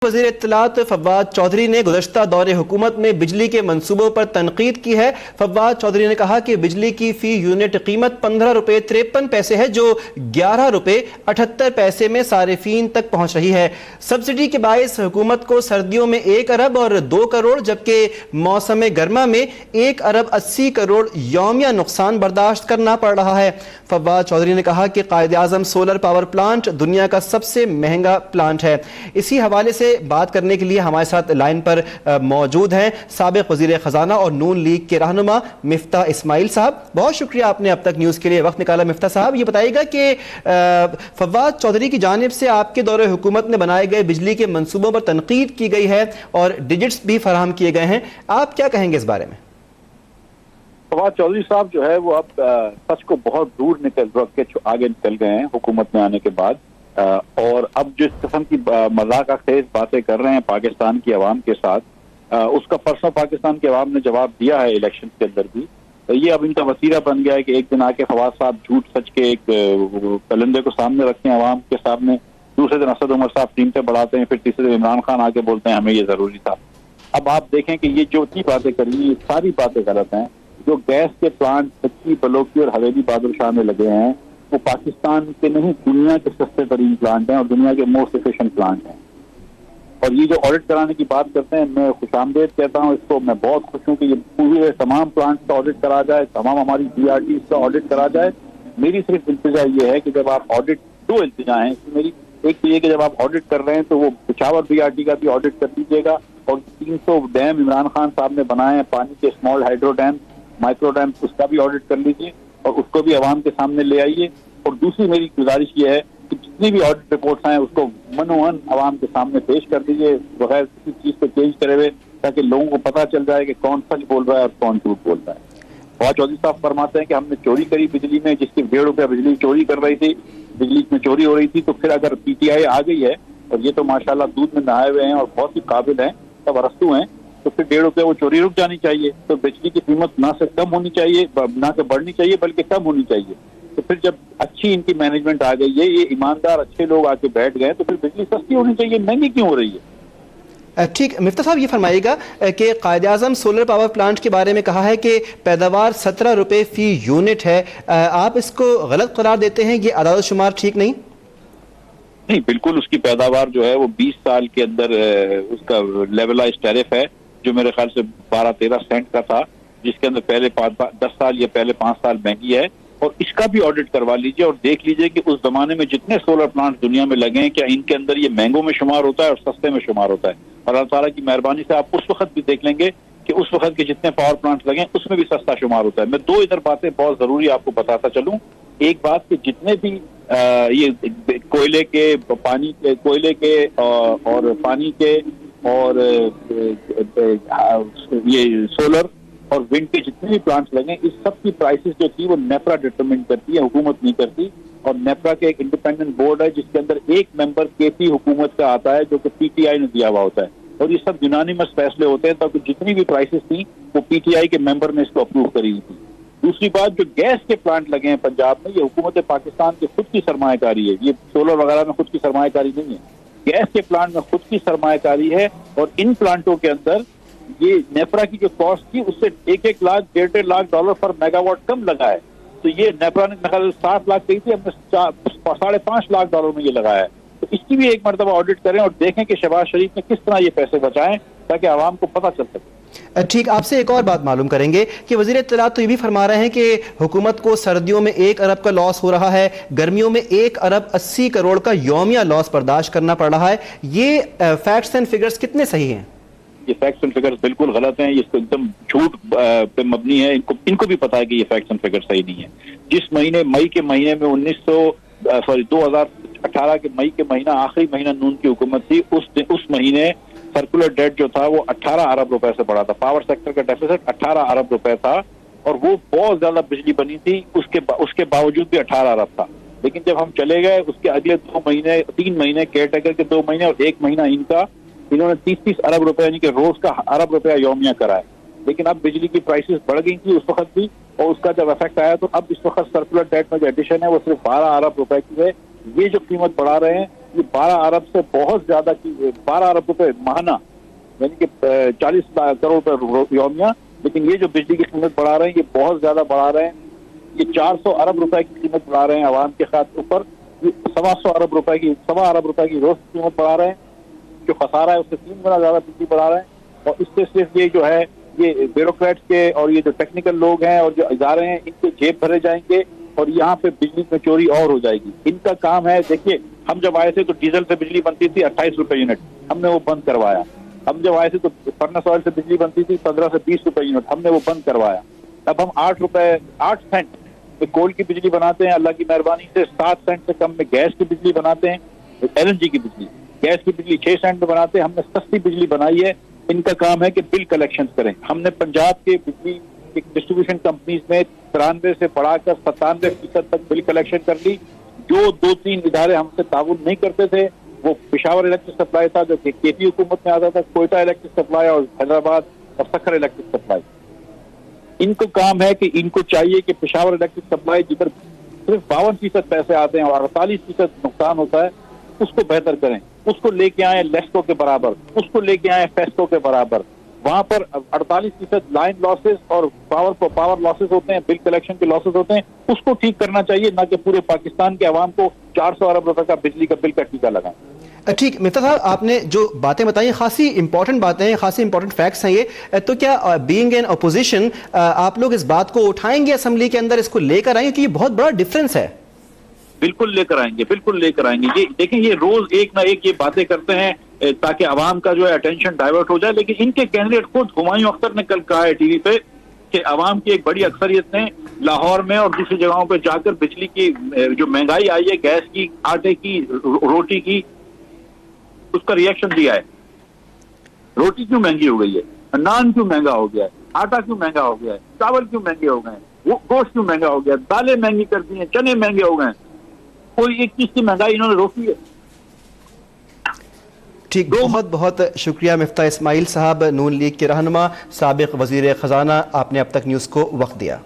वज़ीर इत्तलात फव्वाद चौधरी ने गुज़श्ता दौरे हुकूमत में बिजली के मंसूबों पर तनकीद की है। फव्वाद चौधरी ने कहा कि बिजली की फी यूनिट कीमत 15 रुपये 53 पैसे है, जो 11 रुपये 78 पैसे में सारिफीन तक पहुँच रही है। सब्सिडी के बायस हुकूमत को सर्दियों में 1 अरब और 2 करोड़ जबकि मौसम गर्मा में 1 अरब 80 करोड़ यौमिया नुकसान बर्दाश्त करना पड़ रहा है। फव्वाद चौधरी ने कहा कि कायद-ए-आज़म सोलर पावर प्लांट दुनिया का सबसे महंगा प्लांट है। इसी हवाले से बात करने के लिए हमारे साथ लाइन पर मौजूद हैं साबिक वज़ीर ख़जाना और नून लीग के रहनुमा मिफ्ता इस्माइल साहब। बहुत शुक्रिया आपने अब तक न्यूज़ के लिए वक्त निकाला। मिफ्ता साहब, ये बताइएगा कि फव्वाद चौधरी की जानिब से आपके दौरे हुकूमत में बनाए गए बिजली के मंसूबों पर तनकीद की गई है और डिजिट्स भी फराहम किए गए हैं, आप क्या कहेंगे इस बारे में? फव्वाद चौधरी साहब जो है वो अब सच को बहुत दूर आगे निकल गए हैं हुकूमत में आने के बाद, और अब जिस किस्म की मजाक खेज बातें कर रहे हैं पाकिस्तान की आवाम के साथ, उसका परसों पाकिस्तान की आवाम ने जवाब दिया है इलेक्शन के अंदर भी। तो ये अब इनका वसीला बन गया है कि एक दिन आके फवाद साहब झूठ सच के एक कलंदे को सामने रखते हैं आवाम के सामने, दूसरे दिन असद उमर साहब टीमतें बढ़ाते हैं, फिर तीसरे दिन इमरान खान आके बोलते हैं हमें ये जरूरी था। अब आप देखें कि ये जो इतनी बातें करी ये सारी बातें गलत हैं। जो गैस के प्लांट कच्ची बलोकी और हवेली बहादुर शाह में लगे हैं वो पाकिस्तान के नहीं दुनिया के सस्ते तरीन प्लांट हैं और दुनिया के मोस्ट एफिशिएंट प्लांट हैं। और ये जो ऑडिट कराने की बात करते हैं, मैं खुशामदेद कहता हूँ इसको। मैं बहुत खुश हूँ कि ये पूरे तमाम प्लांट का ऑडिट करा जाए, तमाम हमारी BRT का ऑडिट करा जाए। मेरी सिर्फ इल्तिजा ये है कि जब आप ऑडिट, 2 इल्तिजा हैं मेरी। एक तो ये कि जब आप ऑडिट कर रहे हैं तो वो पिशावर BRT का भी ऑडिट कर दीजिएगा, और 300 डैम इमरान खान साहब ने बनाए हैं पानी के, small hydro dam, micro dam, उसका भी ऑडिट कर लीजिए और उसको भी आवाम के सामने ले आइए। और दूसरी मेरी गुजारिश ये है कि जितनी भी ऑडिट रिपोर्ट्स हैं उसको मनोहन आवाम के सामने पेश कर दीजिए बगैर किसी चीज को चेंज करे हुए, ताकि लोगों को पता चल जाए कि कौन सच बोल रहा है और कौन झूठ बोल रहा है। फवाद चौधरी साहब फरमाते हैं कि हमने चोरी करी बिजली में, जिसकी 1.5 रुपया बिजली चोरी कर रही थी, बिजली में चोरी हो रही थी। तो फिर अगर PTI आ गई है और ये तो माशाल्लाह दूध में नहाए हुए हैं और बहुत ही काबिल हैं, सब अरस्तू हैं, तो फिर 1.5 रुपया वो चोरी रुक जानी चाहिए। तो बिजली की कीमत ना से कम होनी चाहिए, ना से बढ़नी चाहिए, बल्कि कम होनी चाहिए। तो फिर जब अच्छी इनकी मैनेजमेंट आ गई है, ये ईमानदार अच्छे लोग आके बैठ गए, तो फिर बिजली सस्ती होनी चाहिए, महंगी क्यों हो रही है? ठीक, मिफ्ता साहब ये फरमाइएगा कि कायद-ए-आज़म सोलर पावर प्लांट के बारे में कहा है कि पैदावार 17 रुपये फी यूनिट है, आप इसको गलत करार देते हैं? ये अदाद शुमार ठीक नहीं? नहीं, बिल्कुल उसकी पैदावार जो है वो 20 साल के अंदर उसका लेवलाइज टैरिफ है, जो मेरे ख्याल से 12-13 सेंट का था, जिसके अंदर पहले 10 साल या पहले 5 साल महंगी है। और इसका भी ऑडिट करवा लीजिए और देख लीजिए कि उस जमाने में जितने सोलर प्लांट दुनिया में लगे हैं, क्या इनके अंदर ये महंगों में शुमार होता है और सस्ते में शुमार होता है। और अल्लाह ताला की मेहरबानी से आप उस वक्त भी देख लेंगे कि उस वक्त के जितने पावर प्लांट लगे उसमें भी सस्ता शुमार होता है। मैं 2 इधर बातें बहुत जरूरी आपको बताता चलूं। एक बात कि जितने भी ये कोयले के, पानी के, कोयले के और पानी के और ये सोलर और विंड के जितने भी प्लांट्स लगे, इस सब की प्राइसेस जो थी वो नेफ्रा डिटरमिन करती है, हुकूमत नहीं करती। और नेफ्रा के एक इंडिपेंडेंट बोर्ड है जिसके अंदर एक मेंबर KP हुकूमत का आता है, जो कि PTI ने दिया हुआ होता है। और ये सब यूनानिमस फैसले होते हैं, ताकि जितनी भी प्राइसेस थी वो PTI के मेंबर ने इसको अप्रूव करी थी। दूसरी बात, जो गैस के प्लांट लगे हैं पंजाब में, ये हुकूमत पाकिस्तान की खुद की सरमायाकारी है। ये सोलर वगैरह में खुद की सरमायाकारी नहीं है, गैस के प्लांट में खुद की सरमायाकारी है। और इन प्लांटों के अंदर ये नेफ्रा की जो कॉस्ट थी उससे 1-1 लाख, 1.5 लाख डॉलर पर मेगावाट कम लगा है। तो ये नेफ्रा ने 7 लाख कही थी, हमने 5.5 लाख डॉलर में ये लगाया है। तो इसकी भी एक मरतबा ऑडिट करें और देखें कि शहबाज शरीफ ने किस तरह ये पैसे बचाएं, ताकि आवाम को पता चल सके। ठीक, आपसे एक और बात मालूम करेंगे कि वज़ीर इत्तलात तो ये भी फरमा रहे हैं कि हुकूमत को सर्दियों में 1 अरब का लॉस हो रहा है, गर्मियों में 1 अरब 80 करोड़ का यौमिया लॉस बर्दाश्त करना पड़ रहा है। ये फैक्ट्स एंड फिगर्स कितने सही हैं? ये फैक्ट्स एंड फिगर्स बिल्कुल गलत हैं, ये एकदम झूठ पे मबनी है। इनको भी पता है कि ये फैक्ट्स एंड फिगर्स सही नहीं है। जिस महीने मई के महीने में 2018 के मई के महीना, आखिरी महीना नून की हुकूमत थी, उस महीने सर्कुलर डेट जो था वो 18 अरब रुपए से बढ़ा था। पावर सेक्टर का डेफिसिट 18 अरब रुपए था और वो बहुत ज्यादा बिजली बनी थी, उसके बावजूद भी 18 अरब था। लेकिन जब हम चले गए उसके अगले 2 महीने, 3 महीने केयरटेकर के 2 महीने और 1 महीना इनका, इन्होंने 30-30 अरब रुपए यानी कि रोज का अरब रुपया यौमिया कराया। लेकिन अब बिजली की प्राइसेस बढ़ गई थी उस वक्त भी, और उसका जब इफेक्ट आया तो अब इस वक्त सर्कुलर डेट में जो एडिशन है वो सिर्फ 12 अरब रुपए की है। ये जो कीमत बढ़ा रहे हैं یہ 12 ارب سے بہت زیادہ کی 12 ارب روپے ماہانہ یعنی کہ 40 کروڑ روپے یومیہ، لیکن یہ جو بجلی کی قیمت بڑھا رہے ہیں یہ بہت زیادہ بڑھا رہے ہیں. یہ 400 ارب روپے کی قیمت بڑھا رہے ہیں عوام کے خاتون اوپر، یہ 125 ارب روپے کی روز قیمت بڑھا رہے ہیں. جو خسارہ ہے اس سے 3 گنا زیادہ بجلی بڑھا رہے ہیں. اور اس سے صرف یہ جو ہے یہ بیوروکریٹس کے اور یہ جو ٹیکنیکل لوگ ہیں اور جو ادارے ہیں ان کے جیب بھرے جائیں گے اور یہاں پہ بجلی میں چوری اور ہو جائے گی. ان کا کام ہے، دیکھیے ہم جب آئے تھے تو ڈیزل سے بجلی بنتی تھی 28 روپے یونٹ، ہم نے وہ بند کروایا. ہم جب آئے تھے تو فرنس آئل سے بجلی بنتی تھی 15 سے 20 روپے یونٹ، ہم نے وہ بند کروایا. اب ہم 8 سینٹ میں کول کی بجلی بناتے ہیں، اللہ کی مہربانی سے 7 سینٹ سے کم میں گیس کی بجلی بناتے ہیں، LNG کی بجلی. گیس کی بجلی 6 سینٹ میں بناتے ہیں. ہم نے سستی بجلی بنائی ہے. ان کا کام ہے کہ بل کلیکشن کریں. ہم نے پنجاب کے بجلی ڈسٹریبیوشن کمپنیز میں 93 سے بڑھا کر 97% تک بل کلیکشن کر لی. جو 2-3 ادارے ہم سے تعاون نہیں کرتے تھے وہ پشاور الیکٹرک سپلائی تھا جو کہ KP حکومت میں آتا تھا، کوئٹہ الیکٹرک سپلائی اور حیدرآباد اور سکھر الیکٹرک سپلائی. ان کو کام ہے کہ ان کو چاہیے کہ پشاور الیکٹرک سپلائی جدھر صرف 52% پیسے آتے ہیں اور 48% نقصان ہوتا ہے اس کو بہتر کریں. اس کو لے کے آئیں لیسکو کے برابر، اس کو لے کے آئیں فیسکو کے برابر. وہاں پر 48% لائن لاسز اور پاور لاسز ہوتے ہیں، بل کلیکشن کے لاسز ہوتے ہیں. اس کو ٹھیک کرنا چاہیے، نہ کہ پورے پاکستان کے عوام کو 400 ارب روپے کا بجلی کا بل کا ٹیکہ لگائیں. ٹھیک مفتا صاحب، آپ نے جو باتیں بتائیں خاصی امپورٹنٹ باتیں ہیں، خاصی امپورٹنٹ فیکٹس ہیں یہ. تو کیا بینگ این اپوزیشن آپ لوگ اس بات کو اٹھائیں گے اسمبلی کے اندر، اس کو لے کر آئیں گے کہ یہ بہت بڑا ڈفرینس ہے؟ بالکل لے کر آئیں گے، بالکل لے کر آئیں گے. یہ دیکھیں یہ روز ایک نہ ایک یہ باتیں کرتے ہیں تاکہ عوام کا جو ہے اٹینشن ڈائیورٹ ہو جائے. لیکن ان کے کینڈیڈیٹ خود ہمایوں اختر نے کل کہا ہے ٹی وی پہ کہ عوام کی ایک بڑی اکثریت نے لاہور میں اور دوسری جگہوں پہ جا کر بجلی کی جو مہنگائی آئی ہے، گیس کی، آٹے کی، روٹی کی، اس کا ریئیکشن دیا ہے. روٹی کیوں مہنگی ہو گئی ہے، نان کیوں مہنگا ہو گیا ہے، آٹا کیوں مہنگا ہو گیا ہے، چاول کیوں مہنگے ہو گئے ہیں، گوشت کیوں مہنگا ہو گیا، دالیں مہنگی کر دی ہیں، چنے مہنگے ہو گئے ہیں. کوئی ایک چیز کی مہنگائی انہوں نے روکی ہے. ٹھیک، بہت بہت شکریہ مفتاح اسماعیل صاحب، نون لیگ کے رہنما، سابق وزیر خزانہ. آپ نے اب تک نیوز کو وقت دیا.